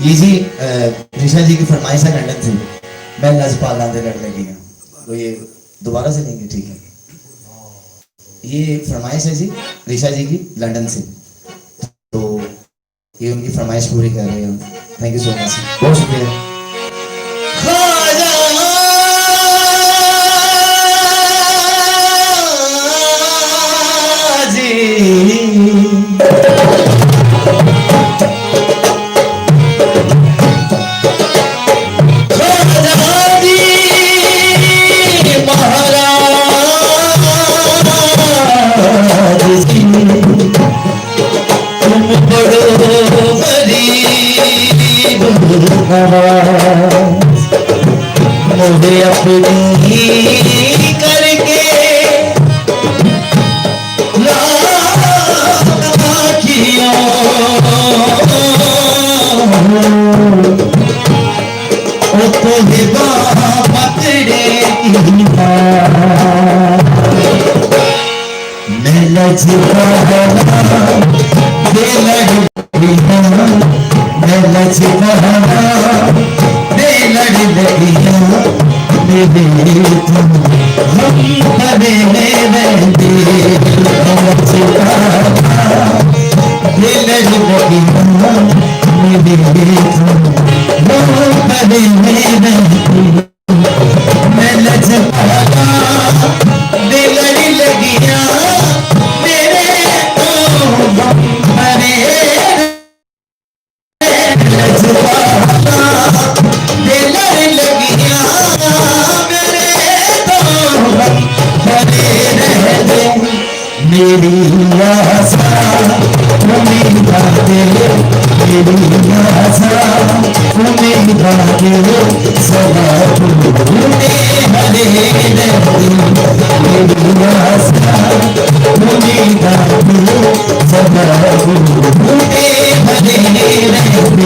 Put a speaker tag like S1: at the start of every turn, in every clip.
S1: ये जी ऋषा जी की फरमाइश है लंदन से, मैं लजपाल आंदे लड़ लगी हूँ, तो ये दोबारा से लेंगे, ठीक है। ये फरमाइश है जी ऋषा जी की लंदन से, तो ये उनकी फरमाइश पूरी कर रहे हैं। थैंक यू सो मच, बहुत शुक्रिया। मुझे अपनी करके किया मैं लजपा मैं लजपा लड़ लगिया मेरे तुम हम बने रहते लजपा लड़ लगिया मेरे तुम हम बने रहते मैं लजपा लड़ लगिया मेरे तुम बने मेरी आशा उम्मीद बातें मेरी आशा उम्मीद बातें सदा तूने हरे रहती मेरी आशा उम्मीद बातें सदा तूने हरे रहती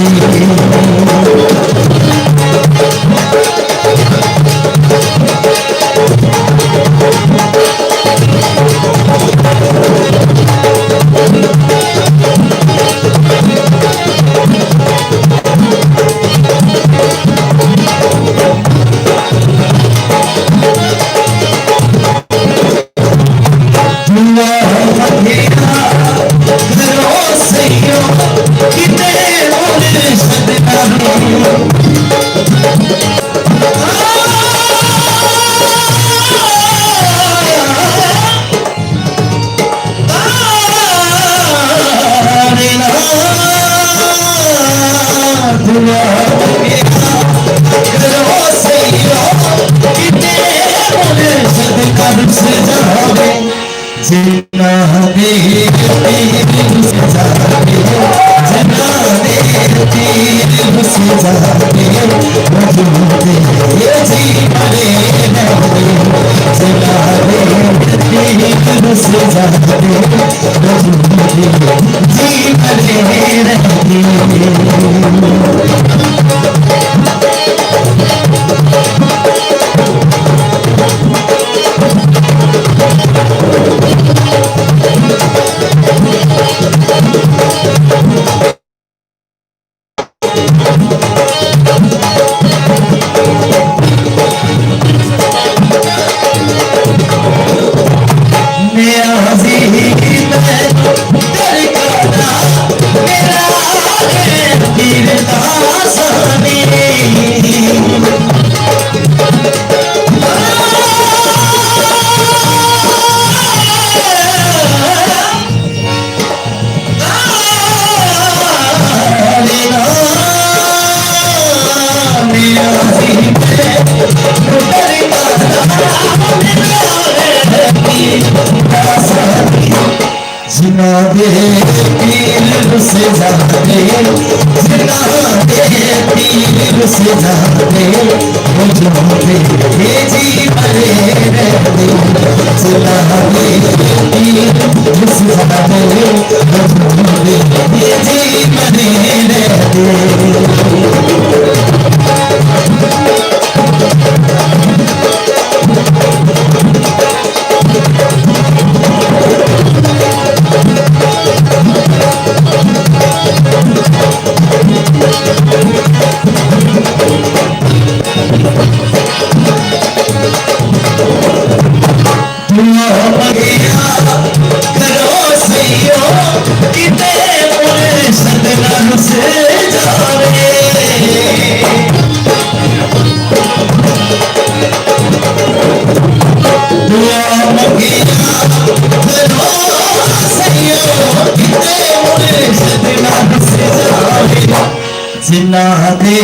S1: जिना दे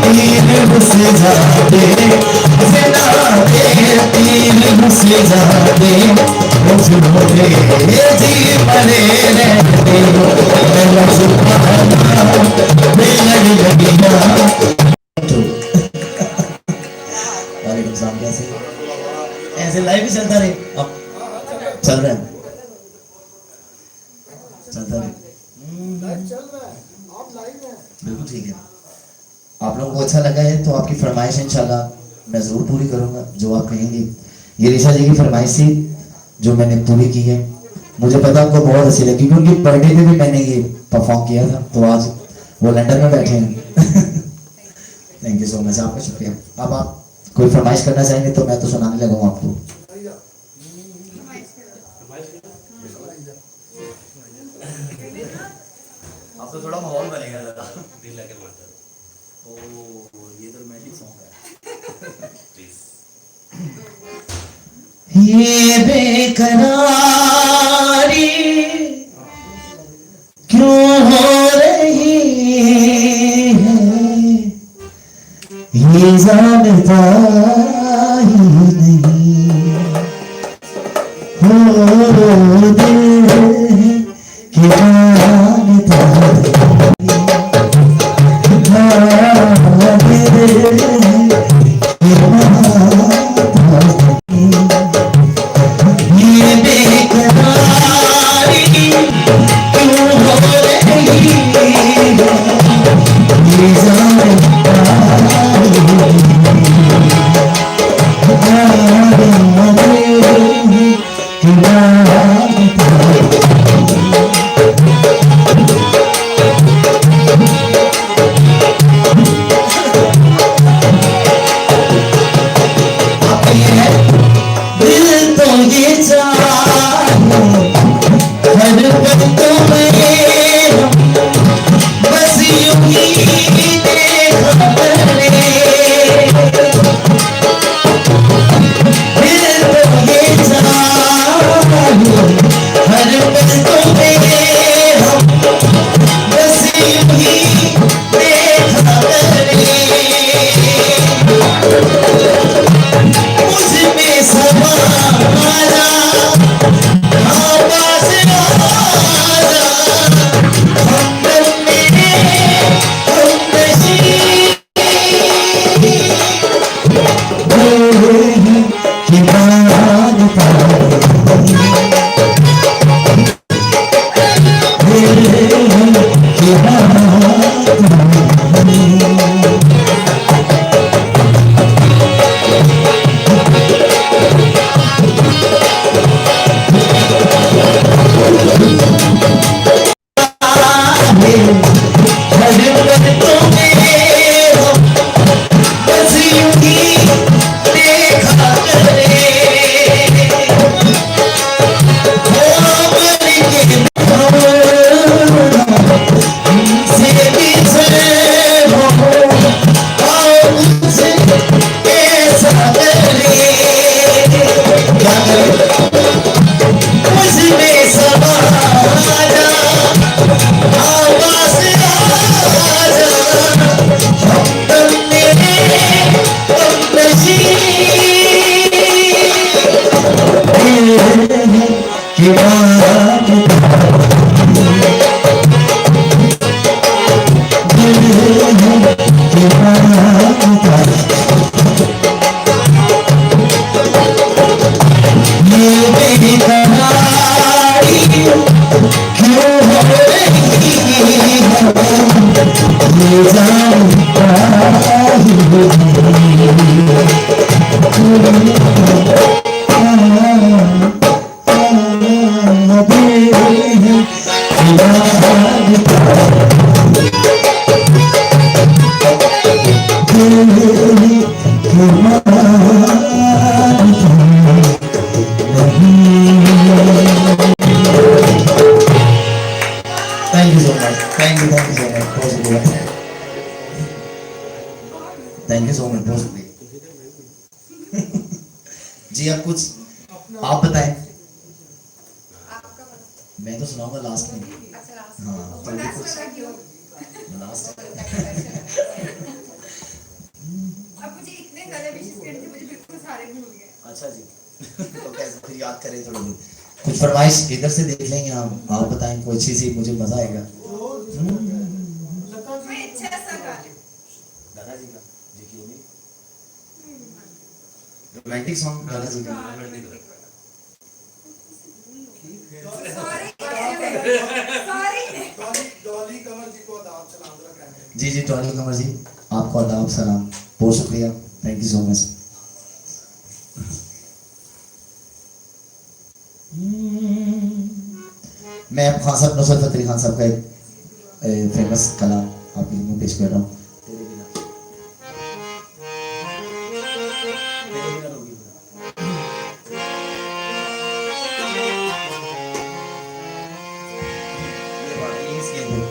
S1: तीर घुस जाते, जिना दे तीर घुस जाते, मुझे जी परे रहते, मेरा सुपाना बेलग लगिया। वालेकुम सलाम, कैसे ऐसे लाइव ही चलता रहे? अब चल रहा है, चलता रहे, बिल्कुल ठीक है। आप लोगों को अच्छा लगा है तो आपकी फरमाइश इंशाल्लाह मैं ज़रूर पूरी करूंगा जो आप कहेंगे। ये ऋषा जी की फरमाइश थी जो मैंने पूरी की है। मुझे पता आपको बहुत अच्छी लगी क्योंकि बर्थडे पे भी मैंने ये परफॉर्म किया था, तो आज वो लंदन में बैठे हैं। थैंक यू सो मच, आपका शुक्रिया। अब आप कोई फरमाइश करना चाहेंगे तो मैं तो सुनाने लगा हूँ आपको। अब तो थोड़ा माहौल बनेगा ज़्यादा। दिल लगे मारता है। ओ ये तो रोमांटिक सॉन्ग है। ये बेकरारी क्यों हो रही है, ये जानता ही नहीं। हो दिल कि जानता Thank you so much. Thank you. Thank you so much, बहुत शुक्रिया, थैंक यू सो मच, बहुत शुक्रिया। जी आप कुछ आप बताएं। मैं तो सुनाऊंगा लास्ट में। हाँ तो भी कुछ लास्ट।
S2: अब मुझे इतने सारे विशेष करने थे, मुझे बिल्कुल सारे भूल गए।
S1: अच्छा जी तो कैसे फिर याद करें थोड़ी बहुत कुछ फरमाइश इधर से देख लेंगे हम। आप बताएं कोई अच्छी सी, मुझे मजा आएगा।
S2: कोई अच्छा सा गाने।
S1: दादाजी का जी क्यों नहीं, रोमांटिक सॉन्ग दादाजी का। जी जी टॉली कमर जी, आपको आदाब सलाम, बहुत शुक्रिया, थैंक यू सो मच। मैं अब खान साहब, नुसरत फतेह खान साहब का एक फेमस कलाम आपके लिए पेश कर रहा हूँ। तेरे बिना रोगी ये बात ये इसके अंदर।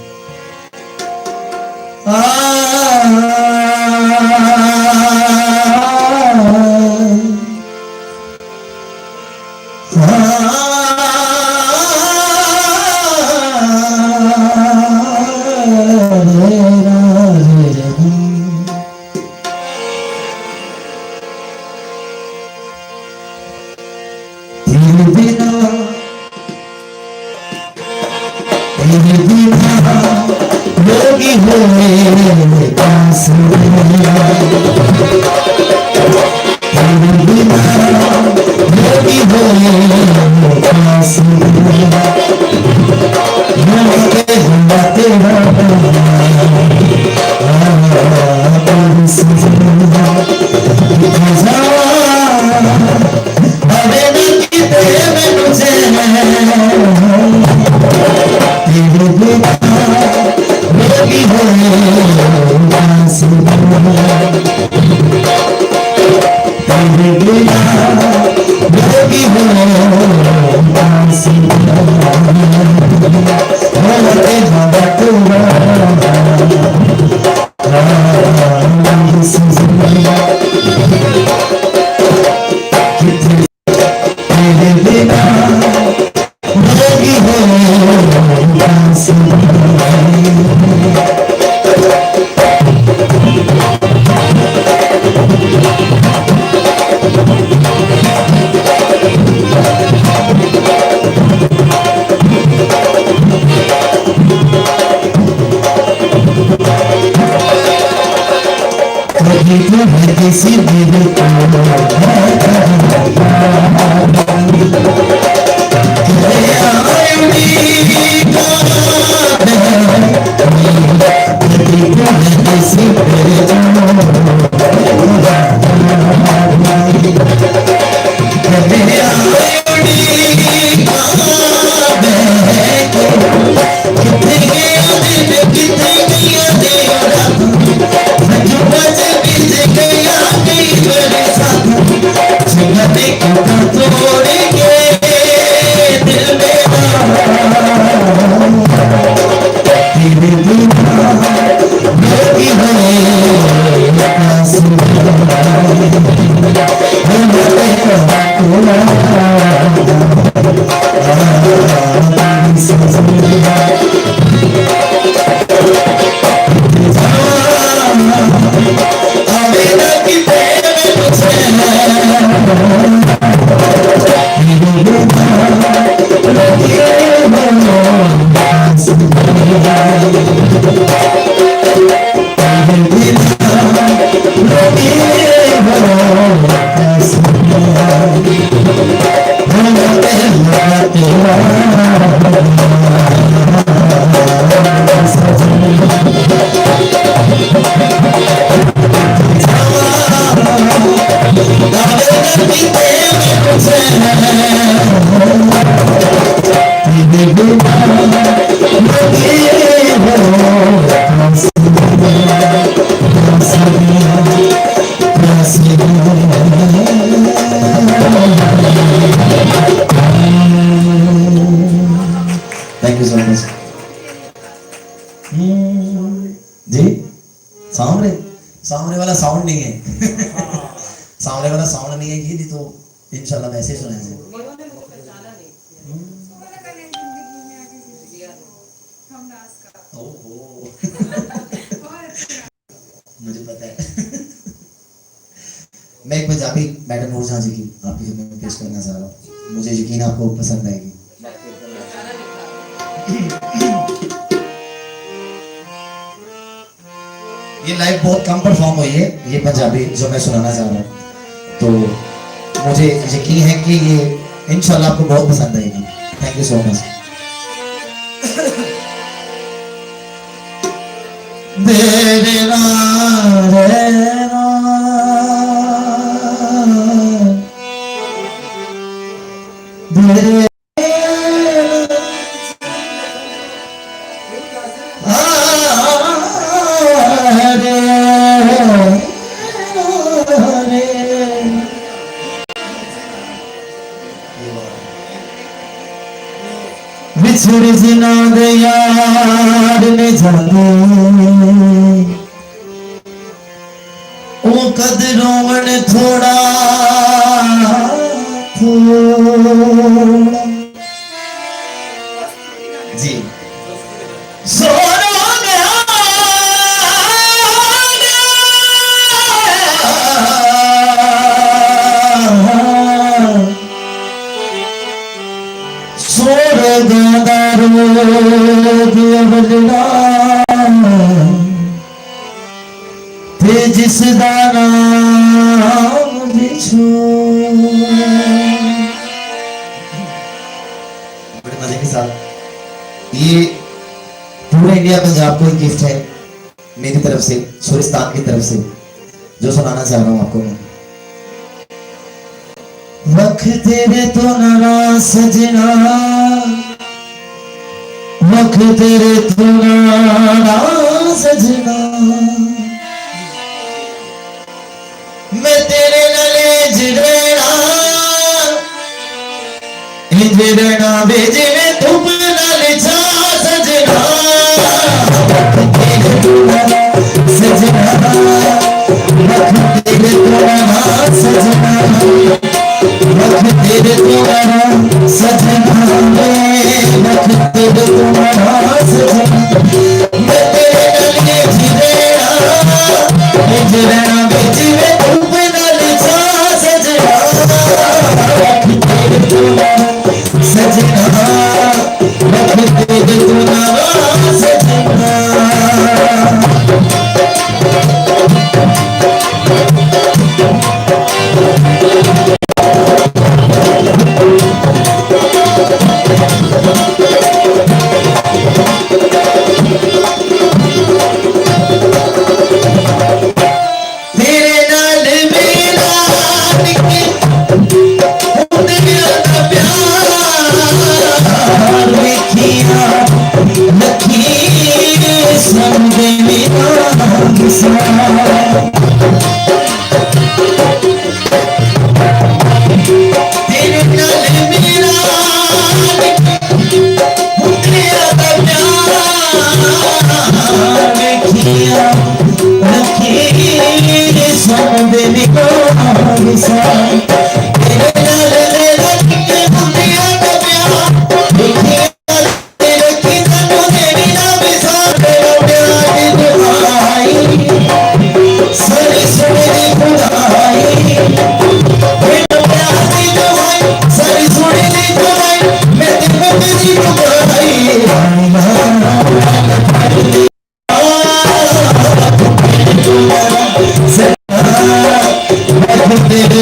S1: योगी हुए पास योगी हुए पास किसी दिल को Thank you so much. जी सामने सामने वाला साउंड नहीं है सामने वाला साउंड नहीं है कि तो इंशाल्लाह वैसे सुनाएंगे
S2: बोला करें जिंदगी में आगे जिंदगी हम नाज का
S1: ओहो
S2: बहुत अच्छा
S1: मुझे पता है मैं एक पंजाबी मैडम नूरजहां जी की आपकी खिदमत में पेश करना चाह रहा हूँ मुझे यकीन है आपको पसंद आएगी ये लाइव बहुत कम परफॉर्म हुई है ये पंजाबी जो मैं सुनाना चाह रहा हूँ तो मुझे यकीन है कि ये इंशाल्लाह आपको बहुत पसंद आएगी थैंक यू सो मच तेरे नाम रे नाम तेरे बिछड़ जिना दे यार ने जाने ओ कदरों मन थोड़ा थोड़ा जी सोना गया ते जिस दा नाम बिछो बड़े मजे के साथ ये पूरे इंडिया पंजाब को एक गिफ्ट है मेरी तरफ से सूरिस्तान की तरफ से जो सुनाना चाह रहा हूँ आपको मैं वक्त तेरे तो नाराज सजना वक्त तेरे तो नाराज सजना मैं तेरे नाले जिड़ना इंजरना भेजे में धूप नाल छा सजना तेरे तो सजना वक्त तेरे तो नाराज सजना वक्त तेरे तुम्हारा सजना वक्त तेरे तुम्हारा सजना मैं तेरे नलिए जिरेना जिरेना बेजिवे धूप नल छा सजना वक्त तेरे तुम्हारा सजना वक्त तेरे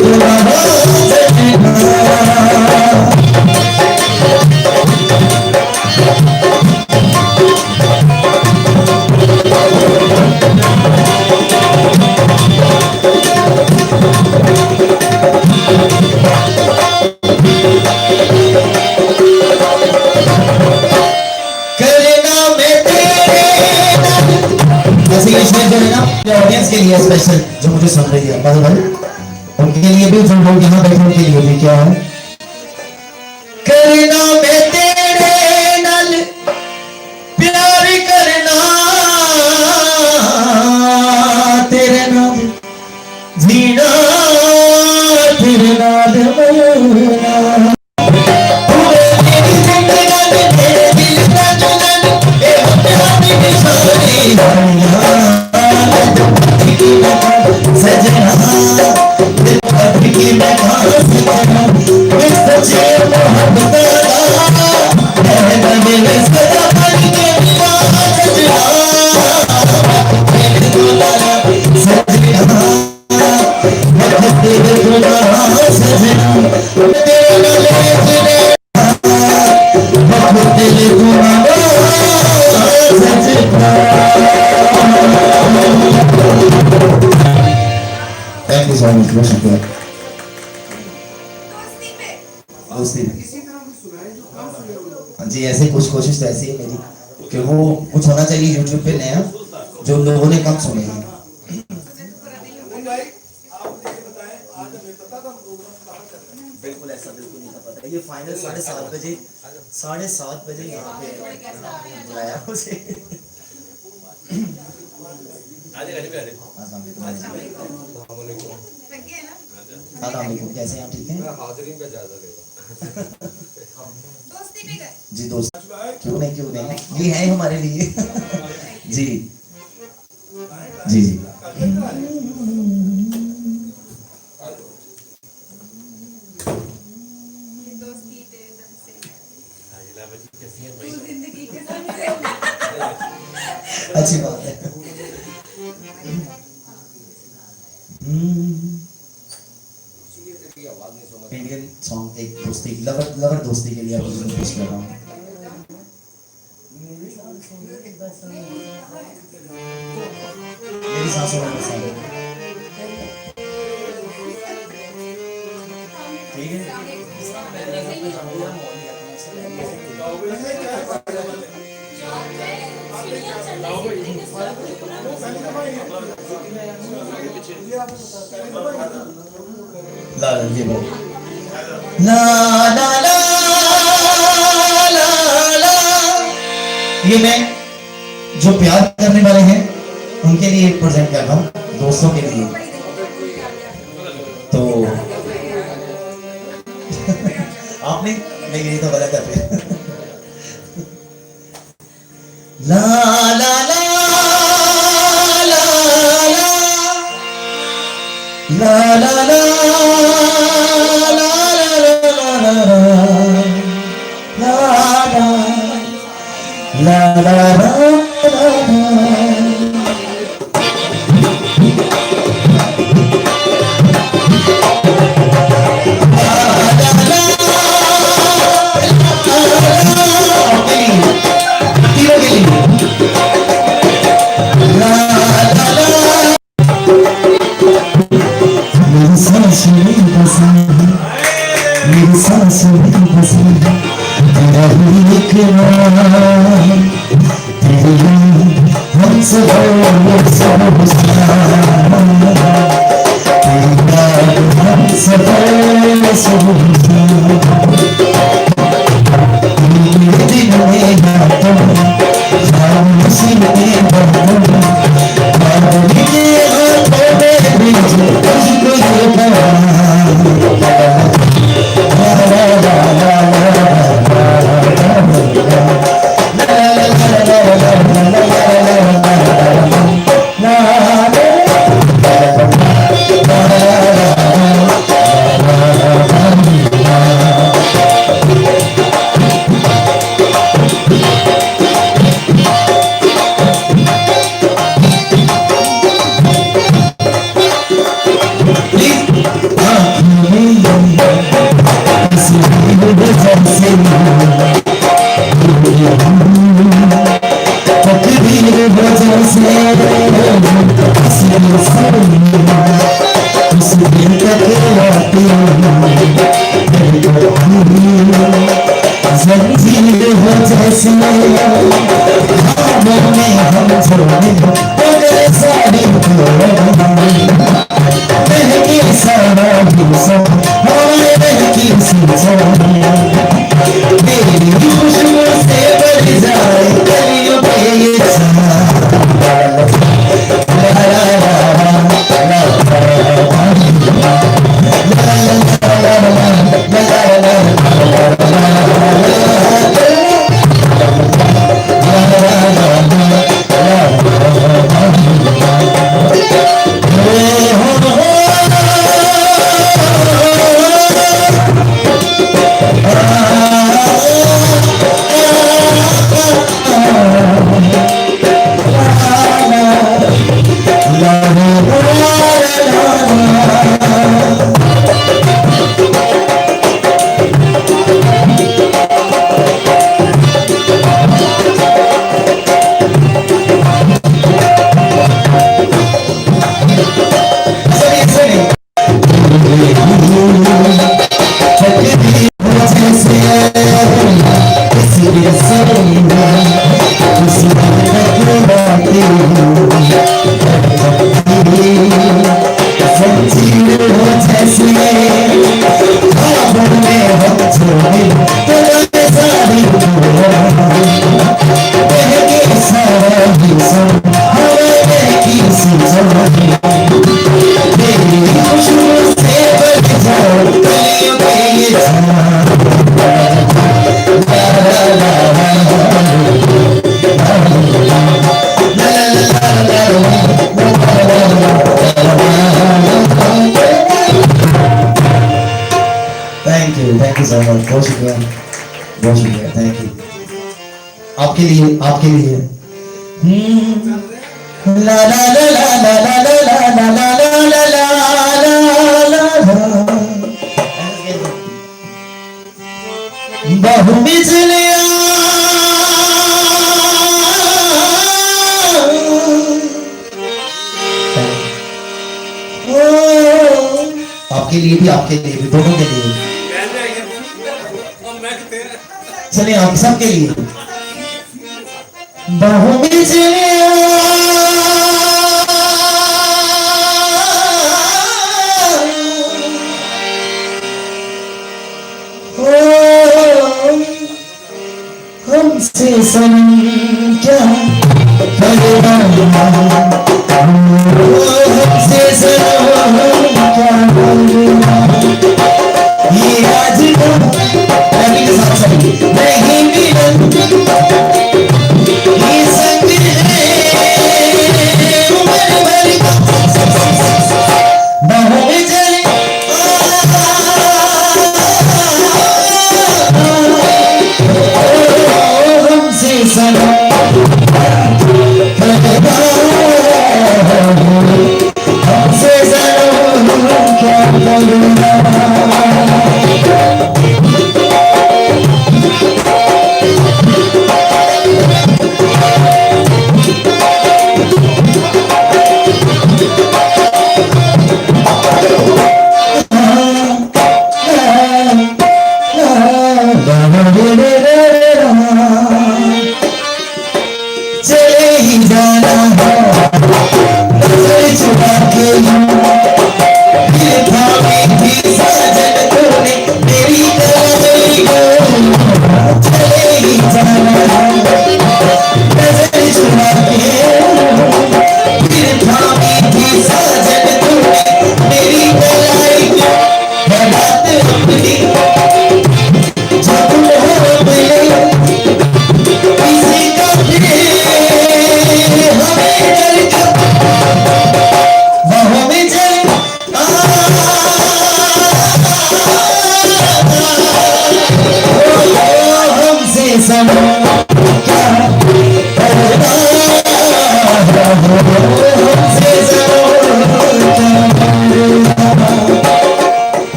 S1: तुम्हारा सजना ऑडियंस के लिए स्पेशल जो मुझे सुन रही है बादल भाई उनके लिए भी जो लोग यहाँ बैठे उनके लिए भी क्या है करना मैं तेरे नाल प्यार करना सजना अभी की मैं कहाँ सजना इस सच्चे मोहब्बत का है मेरे सदा बन के सजना मेरे दुलारा सजना तेरे दुलारा सजना तेरे ले तेरे दुलारा सजना। थैंक यू सो मच, बहुत शुक्रिया।
S2: दोस्ती पे
S1: दोस्ती में जी ऐसे कुछ कोशिश तो ऐसी है मेरी कि वो कुछ होना चाहिए यूट्यूब पे नया जो लोगों ने कम सुने हैं। बिल्कुल ऐसा बिल्कुल नहीं था पता। ये फाइनल 7:30 बजे यहाँ पे बुलाया मुझे।
S2: लग गया ना
S1: अस्सलामुअलैकुम, कैसे हैं आप? ठीक हैं?
S3: हाजिरी का जायजा लेगा।
S2: दोस्ती पे गए
S1: जी दोस्त, क्यों नहीं ये है हमारे लिए। जी जी जी
S2: दोस्ती तेरे दम से तू जिंदगी के संग से
S1: अच्छी बात है। इंडियन सॉन्ग एक दोस्ती लवर दोस्ती के लिए आप लोगों को पेश कर रहा हूँ। मेरी सांसों में बसा है। ठीक है। ला ये बोल ला ला ला ला ला। ये मैं जो प्यार करने वाले हैं उनके लिए प्रेजेंट कर रहा हूँ, दोस्तों के लिए। तो आपने नहीं, ये तो गलत है। ला ला ला ला ला ला ला मेरी सांस में बसी तेरा ही एक नाम, तेरे हम सब तेरी याद हम सब मेरे दिल में बातों खामोशी में बातों बादल के हाथों में भेजो तुझको ये पैगाम। जंजीर हो जैसे ख्वाबों में हम छोड़े तेरे सारे महकी सारा दूसरा महकी सींचा तेरी खुशबू से बढ़ जाए गलियों पे ये थैंक यू सो मच, बहुत शुक्रिया, बहुत शुक्रिया, थैंक यू। आपके लिए ला ला ला ला ला ला ला ला ला ला ला ला ला बहु बिजलियां आपके लिए भी दोनों के लिए। चलिए आप सबके लिए बहु बिजलियां हमसे सनम क्या करना, हमसे सनम क्या करना, ये आज अभी के साथ साथ नहीं मिलन ये संग है उम्र भर बाहों में चले हमसे सनम हमसे सनम क्या करना। चले ही जाना है नजर छुपा के फिर भाभी थी साजन तूने मेरी कलाई को, चले ही जाना है नजर छुपा के फिर भाभी थी साजन तूने मेरी कलाई को, है बात अपनी जब हो मिले किसी का भी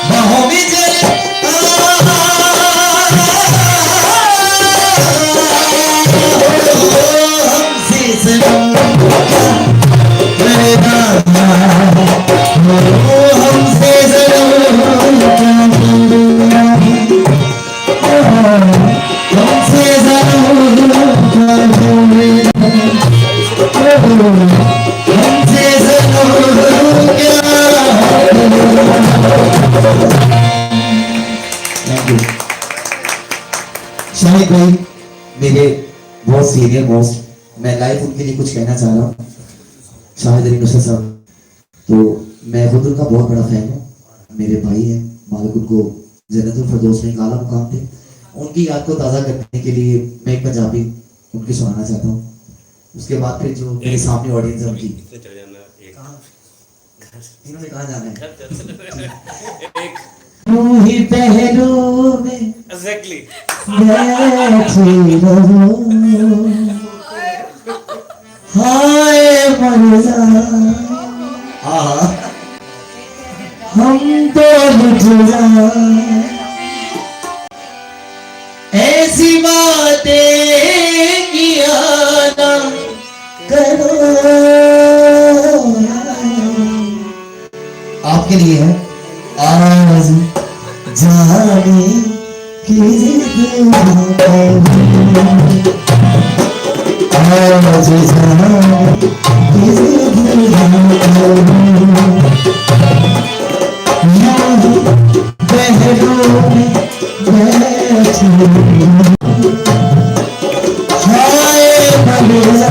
S1: बाहों में जले हमसे सनम करना, हमसे सनम हमसे सनम हमसे सनम शाहिद भाई मेरे बहुत सीनियर मोस्ट, मैं लाइव उनके लिए कुछ कहना चाह रहा हूँ। शाहिद अली नुसरत साहब, तो मैं खुद उनका बहुत बड़ा फैन हूँ, मेरे भाई हैं, मालिक उनको जन्नतुल फिरदौस में एक आला मुकाम थे। उनकी याद को ताज़ा करने के लिए मैं एक पंजाबी उनकी सुनाना चाहता हूँ। उसके बाद फिर जो मेरे सामने ऑडियंस है उनकी, इन्होंने कहाँ जाना है? तू ही पहलू में
S3: एग्जैक्टली
S1: बैठी रहो, हाय मरजा हम तो लुट जाए, ऐसी बातें किया ना करो। आपके लिए है आज जाने की जिद आज जाने की जिद पहलू में बैठी हाय मरिया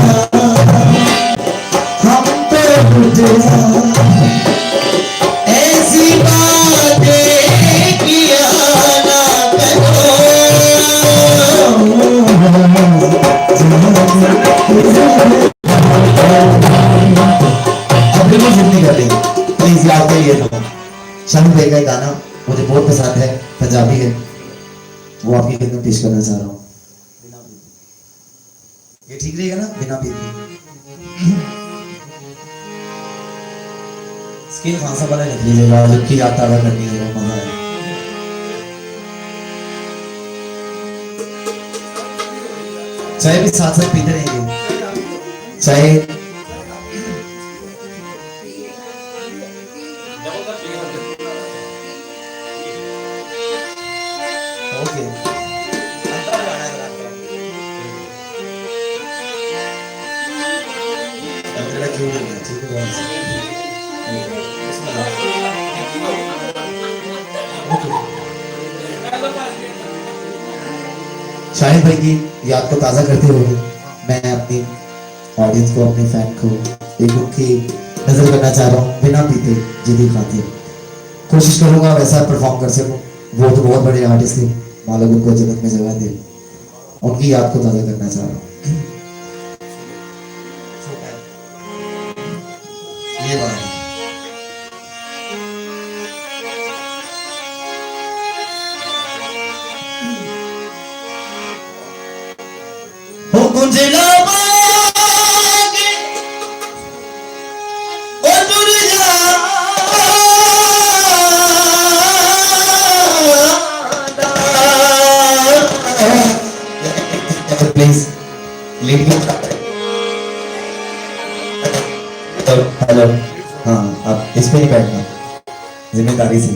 S1: हम तो लुट जाए, ऐसी बातें किया ना करो। अब बिल्कुल जिद नहीं करते, प्लीज याद करिए ना। शाहिद भाई का गाना मुझे बहुत पसंद है, पंजाबी है, वो आपकी खिदमत पेश करना चाह रहा हूँ। ये ठीक रहेगा ना? बिना पीते स्केल खासा वाला लिख लीजिएगा, जबकि याद ताज़ा करनी है, मजा आएगा। चाय भी साथ साथ पीते रहेंगे, चाय ओके। अंतरा क्यों लग गया? ठीक है शाहिद भाई की याद को ताज़ा करते हुए मैं अपनी ऑडियंस को, अपने फैन को एक उनकी नजर करना चाह रहा हूँ, बिना पीते जिदी खाते। कोशिश करूंगा वैसा परफॉर्म कर सकूं। वो तो बहुत बड़े आर्टिस्ट थे, मालिक उनको जन्नत में जगह दे, उनकी याद को ताज़ा करना चाह रहा हूँ। ये बात है। हो गुंजला बागे ओ दूर जा प्लीज लीड। हेलो, हाँ आप इस पे नहीं बैठना, जिम्मेदारी से।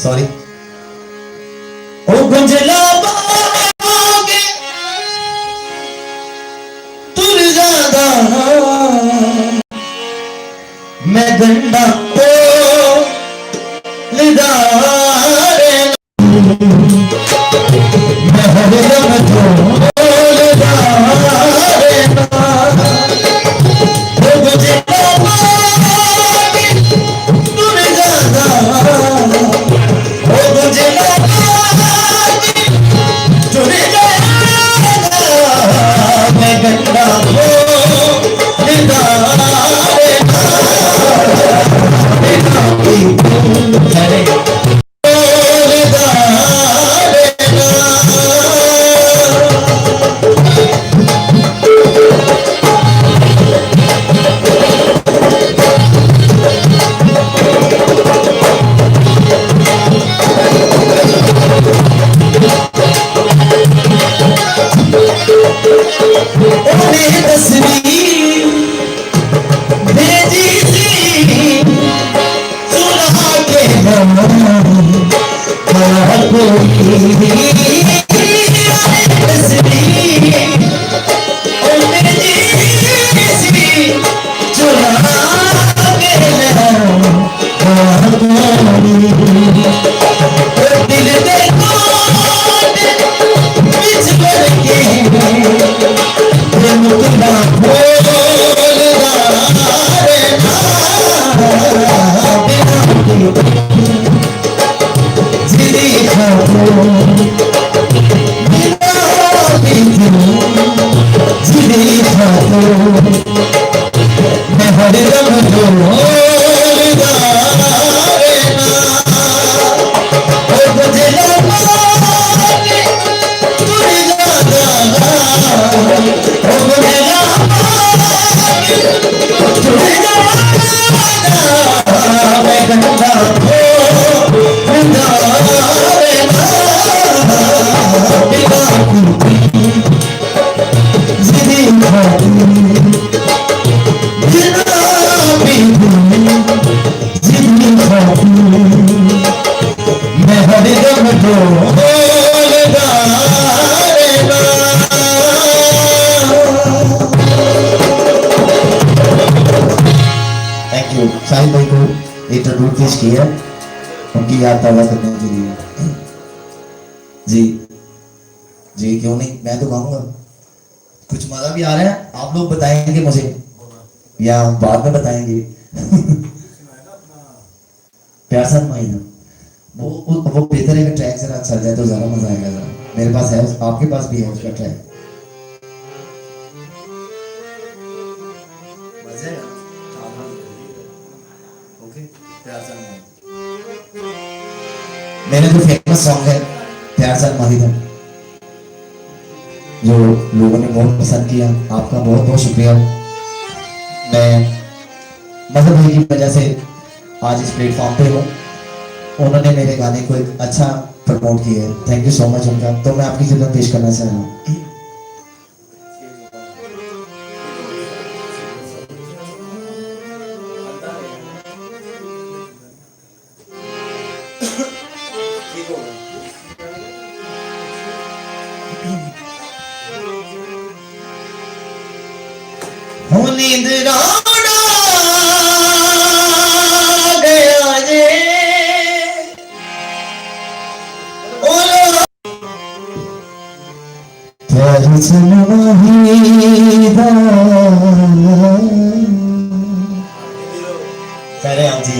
S1: सॉरी। ओ गुंजला बागे तुर ज्यादा मैं गंडा ओ लिदारे मैं हरे रंग तो लिदारे ओ गुंजला बागे तुर ज्यादा ओ गुंजला मैं गंगा हो जिदी खातो जिदी खातो मैं हर दम शाहिद भाई को इंट्रोड्यूस पेश किया उनकी याद ताज़ा करने के लिए। जी जी क्यों नहीं, मैं तो गाऊंगा। कुछ मजा भी आ रहा है, आप लोग बताएंगे मुझे या बाद में बताएंगे? प्यार सा महीना वो बेहतर है कि ट्रैक जरा चल जाए तो ज्यादा मजा आएगा। जरा मेरे पास है, आपके पास भी है उसका ट्रैक। मेरा जो फेमस सॉन्ग है प्यार सा माहिदा, जो लोगों ने बहुत पसंद किया, आपका बहुत बहुत शुक्रिया। मैं मजहब भाई की वजह से आज इस प्लेटफॉर्म पे हूँ, उन्होंने मेरे गाने को एक अच्छा प्रमोट किया है, थैंक यू सो मच उनका। तो मैं आपकी खिदमत पेश करना चाह रहा हूँ। नींद राड़ा गया जे प्यार चलवाहीदा करे आप जी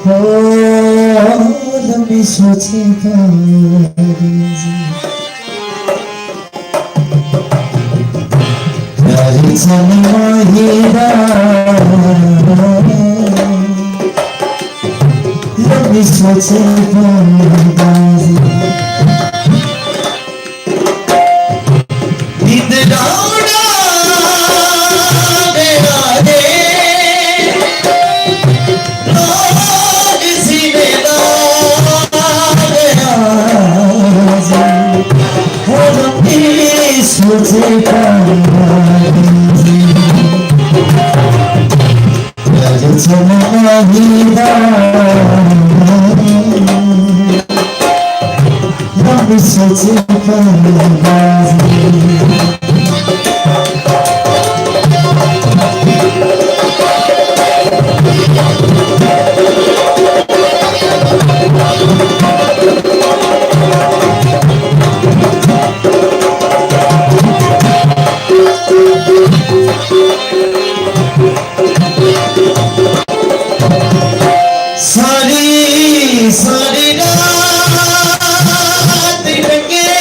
S1: हो लंबी सोचे चलवाहीदा लंबी सोचे नींद राड़ा गया रे राग सीने गया हो लंबी सोचे चलवाहीदा लंबी सोचे सारी रात लगे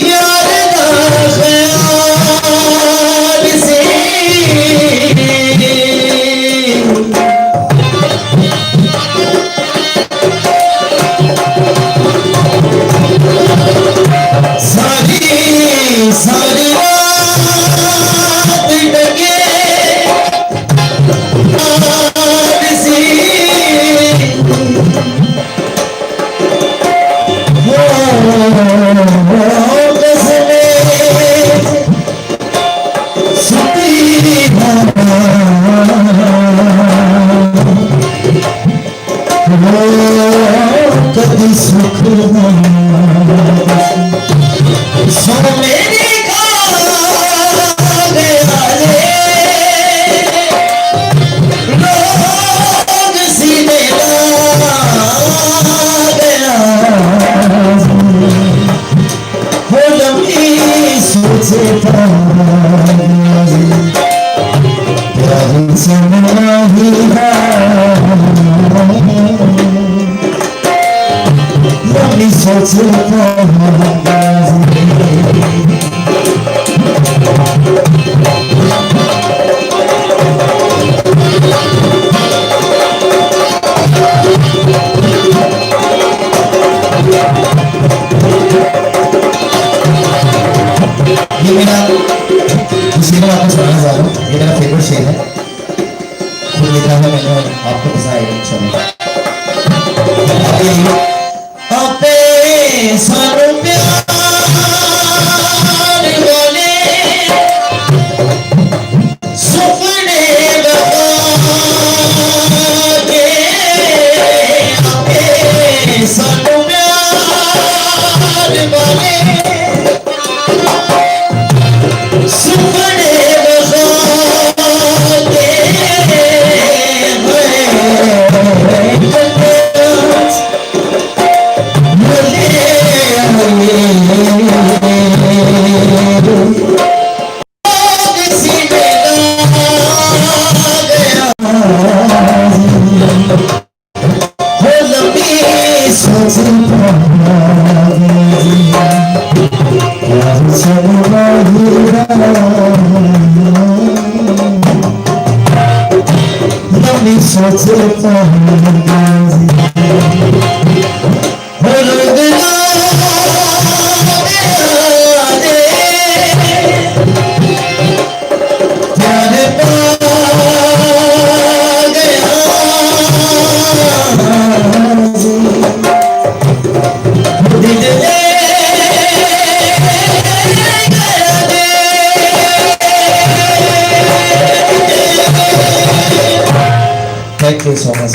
S1: यार दा ख्याल से सारी रात लगे कभी सुख सो मेरी लोग सीने गया हो लंबी सोचे प्यार ये मेरा शेर मैं आपको सुनाना चाह रहा हूँ, ये मेरा फेवरेट शेर है, खुद लिखा है मैंने, आपको पसंद आएगा इंशाल्लाह। आपे सानू प्यार वाले सुपने लगा के, आपे सानू प्यार वाले सुपने लगा के थैंक यू सो मच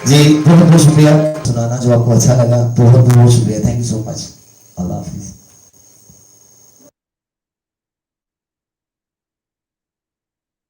S1: जी, बहुत बहुत शुक्रिया सुनाना, जो आपको अच्छा लगा बहुत बहुत शुक्रिया, thank you so much, Allah Hafiz.